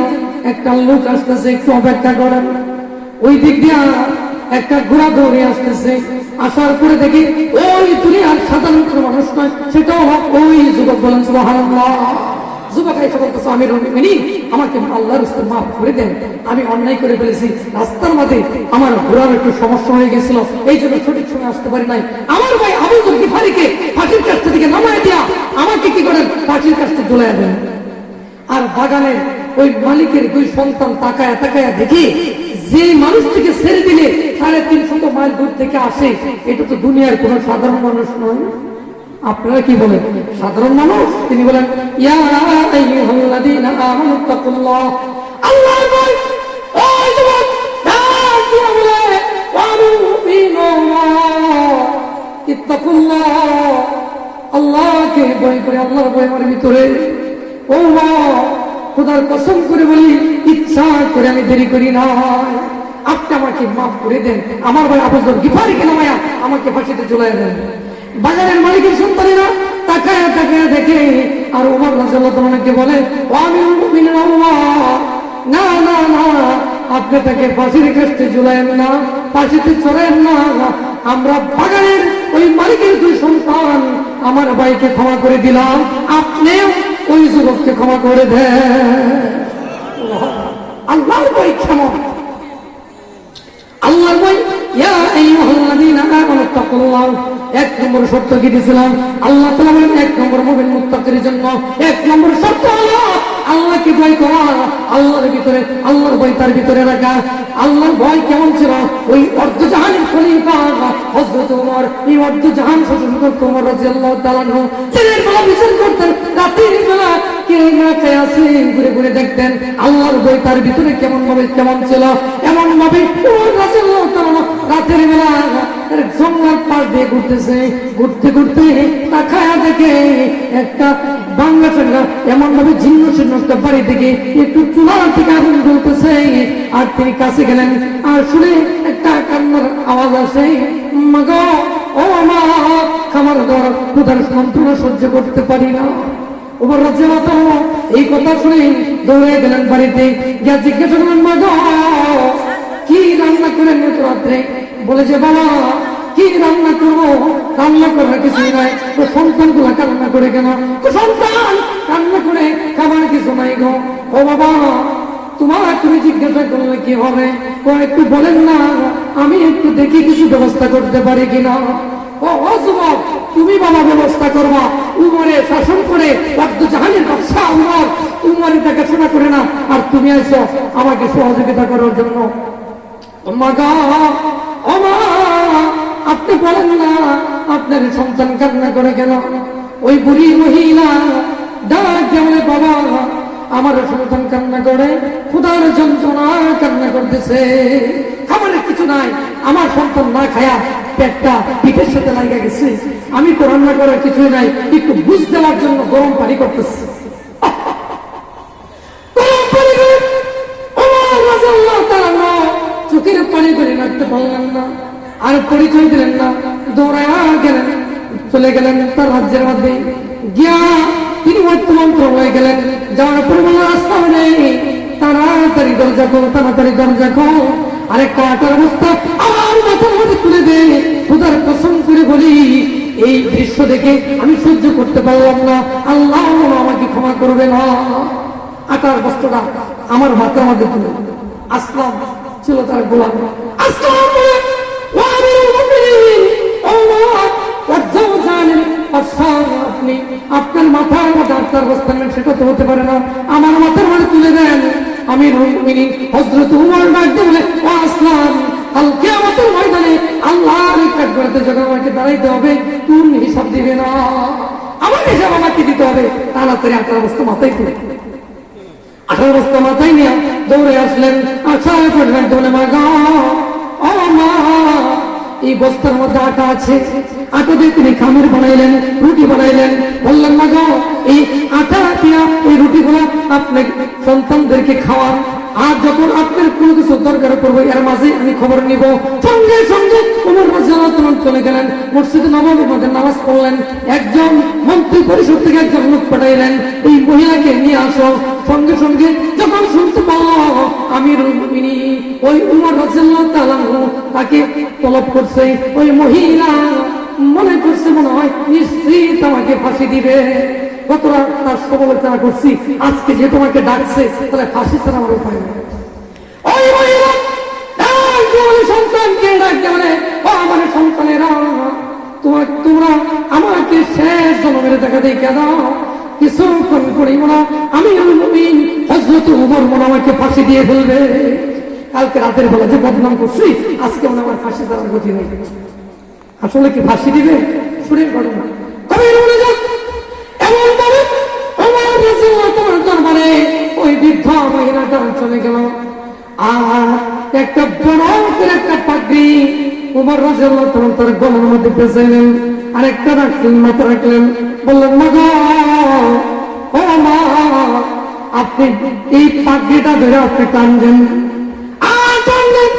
একটা লোক আসতেছে, একটু অপেক্ষা করেন। ওই দিক দিয়ে একটা ঘোড়া দৌড়ে আসতেছে, আসার পরে দেখি ওই দুনিয়ার সাধারণ কোনো মানুষ নয়, সেটাও ওই যুবক। বলেন সুবহানাল্লাহ। যুবক এসে বলতেছে, আমিরুল মুমিনিন আমাকে আল্লাহর রাস্তায় মাফ করে দেন, আমি অন্যায় করে ফেলেছি, রাস্তার মধ্যে আমার ঘোড়ার একটু সমস্যা হয়ে গেছিল, এই জন্য সঠিক সময় আসতে পারি নাই। আমার ভাই আবু যর গিফারিকে ফাঁসির কাছ থেকে নামায় দিয়া আমাকে কি করেন, ফাঁসির কাছ থেকে ঝুলাইয়া দেন। আর বাগানের ওই মালিকের দুই সন্তান তাকায়া তাকায়া দেখি যে মানুষটিকে ছেড়ে দিলে 350 মাইল দূর থেকে আসে, এটা তো দুনিয়ার কোন সাধারণ মানুষ নয়। আপনারা কি বলেন, সাধারণ মানুষ? তিনি বলেন, ইয়া আইয়ুহাল্লাযীনা আমানু তাকুল্লাহ, আল্লাহর ভয়। ওই যুবক ডাক দিয়ে বলে, ওয়া মুমিনুল্লাহ ইত্তাকুল্লাহ, আল্লাহকে ভয় করে, আল্লাহর ভয় আমার ভিতরে। ও মা, খোদার কসম করে বলি, ইচ্ছা করে আমি দেরি করি না, আপনি আমাকে মাফ করে দেন। আমার ভাই আবু যর গিফারিকে নামায়া আমাকে ফাঁসিতে ঝুলাইয়া দেন। বাজারের মালিকের সন্তানেরা তাকায়া তাকায়া দেখে, আর ওমর রাদিয়াল্লাহু তাআলা কে বলে, ও আমিরুল মুমিনিন না না না, আপনি তাকে ফাঁসির কাছে ঝুলায়েন না, ফাঁসিতে চড়েন না। আমরা বাগানের ওই মালিকের দুই সন্তান আমার ভাইকে ক্ষমা করে দিলাম, আপনিও ওই যুবককে ক্ষমা করে দেন। আল্লাহর ভয় কেমন? আল্লাহর ভয়, ইয়া আইয়ুহাল্লাযীনা আমানু তাকুল্লাহ। 1 নম্বর শর্ত কি দিয়েছিলাম? আল্লাহ তাআলা বলেন 1 নম্বর মুমিন মুত্তাকির জন্য 1 নম্বর শর্ত হলো আল্লাহকে ভয় করা, আল্লাহর ভিতরে আল্লাহর ভয় তার ভিতরে রাখা। আল্লাহর ভয় কেমন ছিল? ওই অর্ধজাহানের খলিফা হযরত ওমর, এই অর্ধজাহান শাসন করতেন ওমর রাদিয়াল্লাহু তাআলা আনহু। দিনের বেলা বিচার করতেন, রাতের বেলা কে না কে আছে ঘুরে ঘুরে দেখতেন আল্লাহর ভয় তার ভিতরে কেমন ছিল। এমন ভাবে ওমর রাদিয়াল্লাহু তাআলা রাতের বেলা জঙ্গল পার দিয়ে ঘুরতে ঘুরতে তাকায়া দেখে একটা বাংলা চাঙ্গা এমন ভাবে ঝিন্ন শীর্ণ একটা বাড়ি থেকে একটু চুলা থেকে আগুন জ্বলতেছে। আর তিনি কাছে গেলেন, আর শুনে একটা কান্নার আওয়াজ আসে, মা গো, ও মা, খাবার দেওয়ার ক্ষুধার যন্ত্রণা সহ্য করতে পারি না। ওমর রাদিয়াল্লাহু তাআলা এই কথা শুনে দৌড়ে গেলেন বাড়িতে, গিয়ে জিজ্ঞাসা করলেন, মা গো, কি রান্না করেন এত রাত্রে? বলে যে, বাবা কি রান্না করবো, রান্না করার কিছুই নাই। তো সন্তানগুলা কান্না করে কেন? সন্তান কান্না করে খাবার কিছু নাই গো। ও বাবা তুমি জিজ্ঞাসা করলে কি হবে? ও একটু বলেন না, আমি একটু দেখি কিছু ব্যবস্থা করতে পারি কিনা। ও যুবক, তুমি বাবা ব্যবস্থা করবা। উমরে শাসন করে জাহানের বাদশা উমরে দেখাশোনা করে না, আর তুমি আইছো আমাকে সহযোগিতা করার জন্য। আপনি বলেন না, আপনার সন্তান কান্না করে কেন? ওই বুড়ি মহিলা ডাক বলে, বাবা আমার সন্তান কান্না করে ক্ষুধার যন্ত্রণা কান্না করতেছে, খাবারের কিছু নাই, আমার সন্তান না খায়া পেটটা পিঠের সাথে লাগা গেছে, আমি তো রান্না করার কিছুই নাই, একটু বুঝ দেওয়ার জন্য গরম পানি করতেছে। চোখের পানি করে রাখতে পারলেন না, আর পরিচয় দিলেন না, দৌড়ায়া গেলেন, চলে গেলেন তার রাজ্যের মধ্যে গিয়া তিনি মন্ত্র হয়ে গেলেন। যাওয়ার পর বলল, রাস্তা নেই, তাড়াতাড়ি দরজা খোল, তাড়াতাড়ি দরজা খোল। আরেকটা আটার অবস্থা আমার মাথার মধ্যে তুলে দে। খোদার কসম করে বলি, এই দৃশ্য দেখে আমি সহ্য করতে পারলাম না, আল্লাহ আমাকে ক্ষমা করবে না। আটার বস্তাটা আমার মাথার মধ্যে তুলে আসলাম ছিল তার গোলাম। আসলাম আপনি আপনার মাথার মধ্যে আপনার অবস্থান সেটা তো হতে পারে না, আমার মাথার মধ্যে তুলে দেন। আমি হযরত উমর ডাকতে বলে, ও আসলাম, কাল কিয়ামতের ময়দানে আল্লাহর কাঠগড়াতে যখন আমাকে দাঁড়াইতে হবে, তুমি হিসাব দিবে না, আমার হিসাব আমাকে দিতে হবে। তাড়াতাড়ি 18 বস্তা মাথায় তুলে 18 বস্তা মাথায় নিয়ে দৌড়ে আসলেন। আসার পর বলে, মা গো, ও মা, এই বস্তার মধ্যে আটা আছে, আটা দিয়ে তিনি খামির বানাইলেন, রুটি বানাইলেন। বললেন, মা গো, এই আটা দিয়া এই রুটিগুলো আপনার সন্তানদেরকে খাওয়ান, আর যখন আপনার কোনো কিছু দরকার পড়বে এর মাঝে আমি খবর নিব। সঙ্গে সঙ্গে ওমর রাদিয়াল্লাহু তাআলা চলে গেলেন, মসজিদে নববীর মধ্যে নামাজ পড়লেন। একজন মন্ত্রী পরিষদ থেকে একজন লোক পাঠাইলেন, এই মহিলাকে নিয়ে আসো। সঙ্গে সঙ্গে যখন শুনতে পারল আমিরুল মুমিনিন ওই উমর রাদিয়াল্লাহু তাআলা তাকে তলব করছে, ওই মহিলা মনে করছে মনে হয় নিশ্চিত আমাকে ফাঁসি দিবে। কতটা তার সমালোচনা করছি, আজকে যে তোমাকে ডাকছে তাহলে ফাঁসি ছাড়া আমার উপায় নেই। ওই মহিলা সন্তানকে ডাকতে বলে, ও আমার সন্তানেরা, তোমরা আমাকে শেষ জন্মের দেখা দেখে দাও, কিছুক্ষণ করেই মনে আমিরুল মুমিনিন হযরত উমর মনে আমাকে ফাঁসি দিয়ে ফেলবে। কালকে রাতের বেলা যে বদনাম করছি, আজকে মনে আমার ফাঁসি দেওয়ার গতি নেই। আসলে কি ফাঁসি দিবে? শুনে ঘটনা এমন ভাবে ওমর রাদিয়াল্লাহু তাআলার দরবারে ওই বৃদ্ধ মহিলাটা চলে গেল, আর একটা বড় করে একটা পাগড়ি ওমর রাদিয়াল্লাহু তাআলা তার গলার মধ্যে পেঁচাইলেন, আর একটা রাখলেন, মাথা রাখলেন। বললেন, মা গো, ও মা, আপনি এই পাগড়িটা ধরে আপনি টানবেন, আর টানবেন,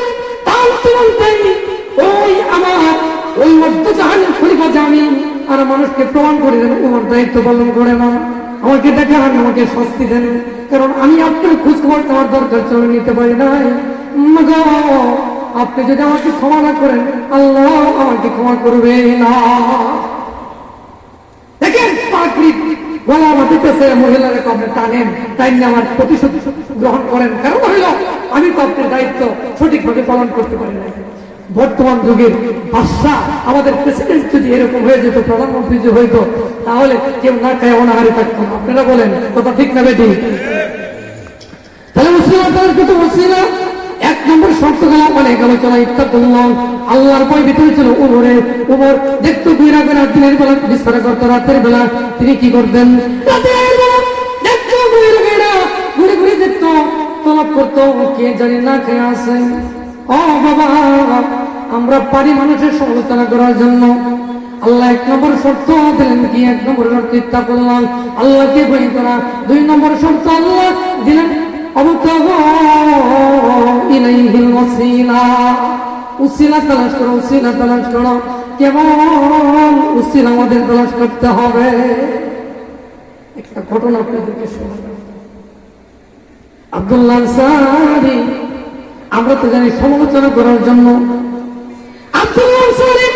টানতে টানতে ওই আমার ওই মধ্য জাহানের খলিফা জামিন আর মানুষকে প্রমাণ করে দেন ওমর দায়িত্ব পালন করে না, আমাকে দেখান, আমাকে শাস্তি দেন, কারণ আমি আপনার খোঁজ খবর নেওয়ার দরকার চলে নিতে পারি নাই। আপনি যদি আমাকে ক্ষমা না করেন, আল্লাহ আমাকে ক্ষমা করবে না। দেখেন পাগড়ি গলা মাটিতেছে, মহিলারা আপনি টানেন, টাইম আমার প্রতিশোধ গ্রহণ করেন, কারণ হইল আমি তো আপনার দায়িত্ব সঠিকভাবে পালন করতে পারি না। বর্তমান যুগের বাদশা আমাদের প্রেসিডেন্ট যদি এরকম হয়ে যেত, প্রধানমন্ত্রী যদি হইতো, তাহলে কেউ না খায় অনাহারে থাকতো না। আপনারা বলেন কথা ঠিক না বেটি? তাহলে ওসিলা 1 নম্বর শর্ত গেল অনেক আলোচনা ইত্তাকুল্লাহ, আল্লাহর ভয় ভিতরে ছিল উমরের। উমর দেখতো দুইরা বেলা, দিনের বেলা বিস্তার করতো, রাতের বেলা তিনি কি করতেন? রাতের বেলা দেখতো দুইরা বেলা ঘুরে ঘুরে দেখতো, তলব করতো কে জানি না খেয়ে আসে। ও বাবা, আমরা পারি মানুষের সমালোচনা করার জন্য। আল্লাহ 1 নম্বর শর্ত দিলেন কি? 1 নম্বর শর্ত ইত্তাকুল্লাহ, আল্লাহকে ভয় করা। 2 নম্বর শর্ত আল্লাহ দিলেন অবতাগু ইলাইহিল ওয়াসিলা, উসিলা তালাশ করো, উসিলা তালাশ করো। কেমন উসিলা আমাদের তালাশ করতে হবে? একটা ঘটনা আপনাদেরকে শোনাবো। আব্দুল্লাহ আনসারী, আমরা তো জানি সমালোচনা করার জন্য। আব্দুল্লাহ আনসারী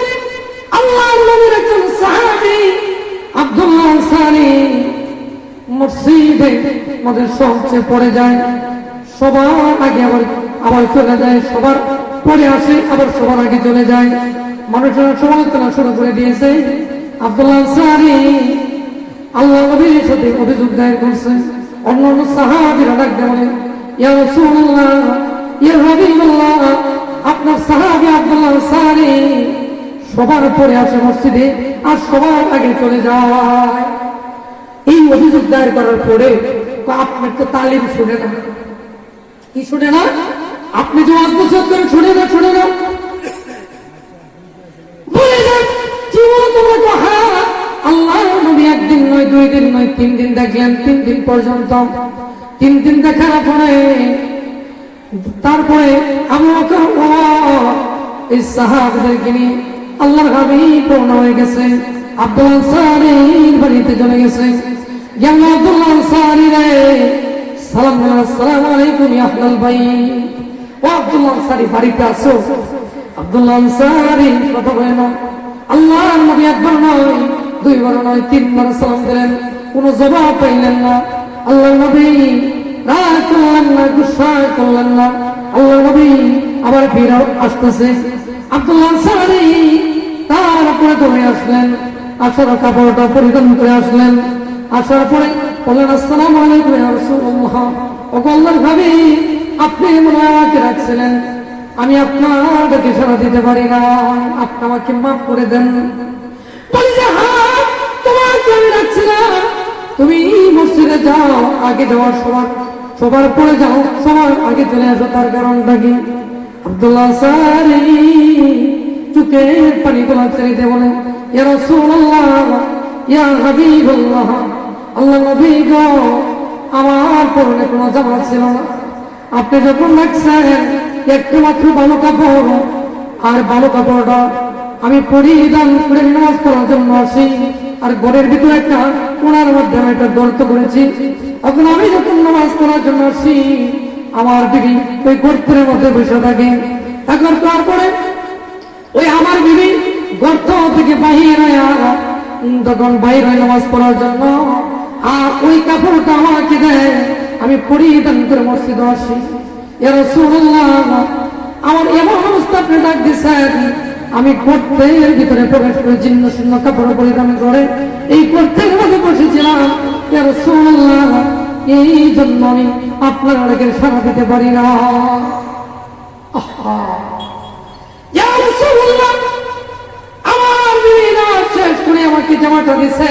আনসারী মসজিদে আমাদের সবচেয়ে পড়ে যায়, সবার আগে আবার চলে যায়, সবার পরে আসে আবার সবার আগে চলে যায়। মানুষেরা সমালোচনা শুরু করে দিয়েছে, আব্দুল্লাহ আনসারী আল্লাহ নবীর সাথে অভিযোগ দায়ের করছে। অন্য অন্য সাহাবীরা ডাক দিয়ে বলে, ইয়া রাসূলুল্লাহ, ইয়া হাবিবাল্লাহ, আপনার সাহাবী আব্দুল্লাহ আনসারী সবার পরে আসে মসজিদে আর সবার আগে চলে যায়। এই অভিযোগ দায়ের করার পরে আপনার তো তালিম শুনে না, কি শুনে না? আপনি যে অদ্ভুত করে শুনে না, শুনে না বলে যান জীবন তোমরা হ্যাঁ আল্লাহ নবী একদিন নয়, 2 দিন নয়, 3 দিন দেখলেন, 3 দিন পর্যন্ত। 3 দিন দেখার পরে তারপরে আবু বকর এই সাহাবাদেরকে নিয়ে আল্লাহর হাবিব রওনা হয়ে গেছে, আব্দুল্লাহ আনসারীর বাড়িতে চলে গেছে। জ্ঞান আব্দুল্লাহ আনসারী রে সালাম, আসসালামু আলাইকুম ইয়া আহলাল বাইত। ও আব্দুল্লাহ আনসারী বাড়িতে আসো। আব্দুল্লাহ আনসারী কথা বলে না, আল্লাহর নবী একবার নয়, 2 বার নয়, 3 বার সালাম দিলেন, কোনো জবাব পাইলেন না। আল্লাহর নবী রাগ করলেন না, গুসা করলেন না। আল্লাহর নবী আবার ফিরে আসতেছে, আব্দুল্লাহ আনসারী তারপরে দৌড়ে আসলেন, আসার কাপড়টা পরিধান করে আসলেন, আসার পরে বললেন, আসসালামু আলাইকুম ইয়া রাসূলুল্লাহ। ও আল্লাহর হাবিব, আপনি মনে হয় আমাকে রাখছিলেন, আমি আপনাদেরকে সাড়া দিতে পারি না, আপনি আমাকে মাফ করে দেন। বলি যে হ্যাঁ, তোমাকে আমি রাখছিলাম, তুমি মসজিদে যাও, আগে যাওয়ার সবার পরে যাও, সবার আগে চলে আসো, তার কারণটা কি? আব্দুল্লাহ আনসারী চোখের পানি গুলা ছেড়ে দিয়ে বলেন, ইয়া রাসূলুল্লাহ, ইয়া হাবিবাল্লাহ, আল্লাহ নবী গো, আমার পরনে কোনো জামা ছিল না, আপনি যখন রাখছেন একটু মাত্র ভালো কাপড়, আর ভালো কাপড়টা আমি পরিধান করে নামাজ পড়ার জন্য আসি, আর ঘরের ভিতরে একটা কোণার মধ্যে আমি একটা গর্ত করেছি, এখন আমি যখন নামাজ পড়ার জন্য আসি আমার বিবি ওই গর্তের মধ্যে বসে থাকে। এখন তারপরে ওই আমার বিবি গর্ত থেকে বাহির হয়, তখন বাইর হয় নামাজ পড়ার জন্য, আর ওই কাপড়টা আমাকে দেয়, আমি পরিধান করে মসজিদে আসি। ইয়া রাসূলুল্লাহ, আমার এমন অবস্থা আপনি ডাক দিয়েছেন, আমি গর্তের ভিতরে প্রবেশ করে জীর্ণ শীর্ণ কাপড় পরিধান করে এই গর্তের মধ্যে বসেছিলাম। ইয়া রাসূলুল্লাহ, এই জন্য আমি আপনার আগে সাড়া দিতে পারি না। ইয়া রাসূলুল্লাহ, আমার বিবিরা শেষ করে আমাকে জামাটা দিছে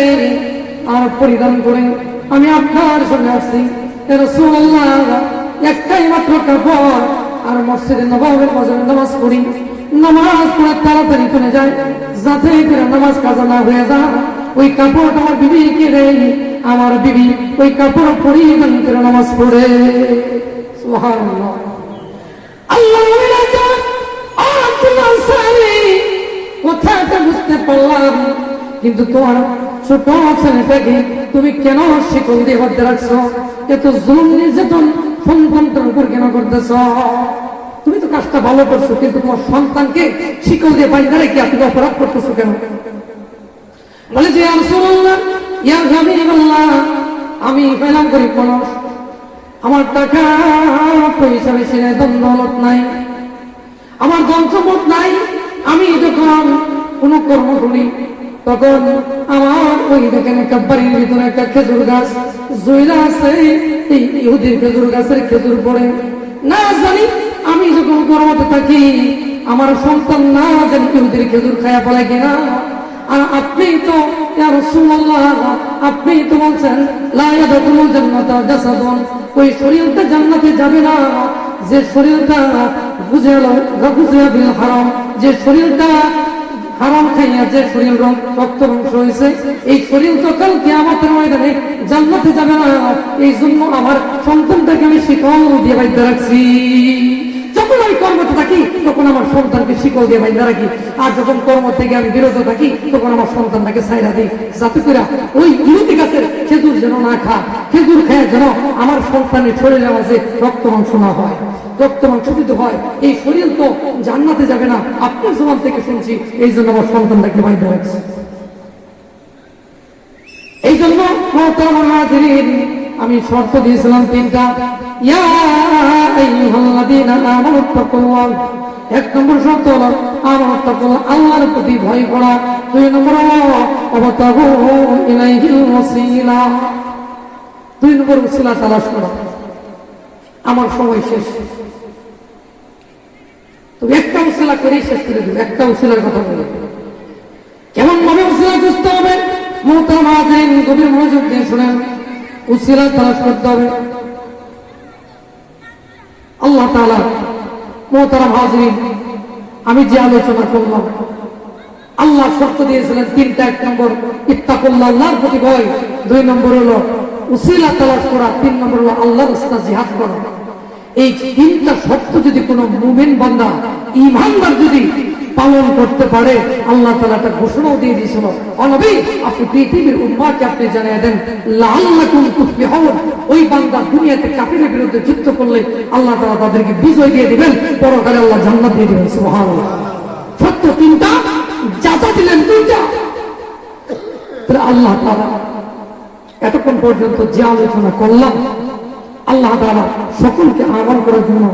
আর পরিধান করে আমি আপনার সঙ্গে আসছি। ইয়া রাসূলুল্লাহ, একটাই মাত্র কাপড়, আর মসজিদে নববীর মাঝে নামাজ পড়ি, নামাজ পড়ে তাড়াতাড়ি চলে যায়, যাতে করে নামাজ কাজা না হয়ে যায়। ওই কাপড়টা আমার বিবিকে দেয়, আমার বিবি ওই কাপড় পরিধান করে নামাজ পড়ে। সুবহানাল্লাহ। আল্লাহ কথাটা বুঝতে পারলাম, কিন্তু তোমার ছোট ছেলেটাকে তুমি কেন শিকল দিয়ে বাঁধতে রাখছো? এত জুলুম নির্যাতন সন্তানটার উপর কেন করতেছ? তুমি তো কাজটা ভালো করছো, কিন্তু তোমার সন্তানকে শিকল দিয়ে বাঁধতে রেখে তুমি অপরাধ করতেছো কেন? বলে যে ইয়া রাসূলুল্লাহ, ইয়া হাবিবাল্লাহ, আমি পেলাম গরিব মানুষ, আমার টাকা পয়সা বেশি নাই, ধন দৌলত নাই, আমার ধন সম্পদ নাই। আমি যখন কোন কর্ম করি তখন আমার ওই দেখেন একটা বাড়ির ভিতরে একটা খেজুর গাছ জুইলা আছে, এই ইহুদির খেজুর গাছের খেজুর পড়ে না জানি, আমি যখন কর্মতে থাকি আমার সন্তান না জানি ইহুদির খেজুর খায়া পড়ে কিনা। আর আপনি তো ইয়া রাসূলুল্লাহ, আপনি তো বলছেন লা ইয়াদখুলুল জান্নাতা জাসাদুন, ওই শরীরটা জান্নাতে যাবে না যে শরীরটা গুজিয়া বিল হারাম, যে শরীরটা হারাম খাইয়া যে শরীর রক্ত মাংস হয়েছে, এই শরীর তো কাল কিয়ামতের ময়দানে জান্নাতে যাবে না। এই জন্য আমার সন্তানটাকে আমি শিকল দিয়ে বাঁধতে রাখছি। যখন আমি কর্মতে থাকি তখন আমার সন্তানকে শিকল দিয়ে বাঁধতে রাখি, আর যখন কর্ম থেকে আমি বিরত থাকি তখন আমার সন্তানটাকে ছাইরা দিই, যাতে করে ওই ইহুদি গাছের খেজুর যেন না খা, খেজুর খেয়ে যেন আমার সন্তানের শরীরের মাঝে রক্ত মাংস না হয়, রক্ত মাংস দিতে হয়। এই শরীর তো জান্নাতে যাবে না, আপনার জবান থেকে শুনছি, এই জন্য আমার সন্তানটাকে বাঁধতে রাখছি। এই জন্য মুহতারাম হাজিরিন, আমি শর্ত দিয়েছিলাম তিনটা। ইয়া আইয়ুহাল্লাযীনা আমানু তাকুল্লাহ, এক নম্বর শর্ত হলো আমানু তাকুল্লাহ, আল্লাহর প্রতি ভয় করা। দুই নম্বর হলো ওয়াবতাগু ইলাইহিল ওয়াসিলা, দুই নম্বর ওসিলা তালাশ করা। আমার সময় শেষ, তবে একটা ওসিলা করেই শেষ করে দেব। একটা ওসিলার কথা বলে, কেমন ভাবে ওসিলা খুঁজতে হবে? মুহতারাম হাজিরিন, গভীর মনোযোগ দিয়ে শুনেন। ওসিলা তালাশ করতে হবে আল্লাহ তাআলা। মুহতারাম হাজিরিন, আমি যে আলোচনা করলাম, আল্লাহ শর্ত দিয়েছিলেন তিনটা। এক নম্বর ইত্তাকুল্লাহ, আল্লাহর প্রতি ভয়। দুই নম্বর হলো ওসিলা তালাশ করা। তিন নম্বর হলো আল্লাহর রাস্তায় জিহাদ করা। এই তিনটা শর্ত যদি কোনো মুমিন বান্দা, ঈমানদার যদি পালন করতে পারে, আল্লাহ তাআলা একটা ঘোষণাও দিয়ে দিয়েছিল, ও নবী আপনি পৃথিবীর উম্মাহকে আপনি জানিয়ে দেন লাআল্লাকুম তুফলিহুন, ওই বান্দা দুনিয়াতে কাফিরের বিরুদ্ধে যুদ্ধ করলে আল্লাহ তাআলা তাদেরকে বিজয় দিয়ে দিবেন, পরকালে আল্লাহ জান্নাত দিয়ে দিবেন। সুবহানাল্লাহ। সত্য তিনটা, যাজা দিলেন দুইটা। তাহলে আল্লাহ তাআলা এতক্ষণ পর্যন্ত যে আলোচনা করলাম, আল্লাহ তাআলা সকলকে আমল করার জন্য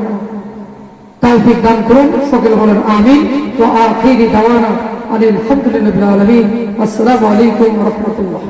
তৌফিক দান করুন। সকলে বলেন আমিন। ওয়া আখিরি দাওয়ানা আলহামদুলিল্লাহি রাব্বিল আলামিন। আসসালামু আলাইকুম ওয়া রাহমাতুল্লাহ।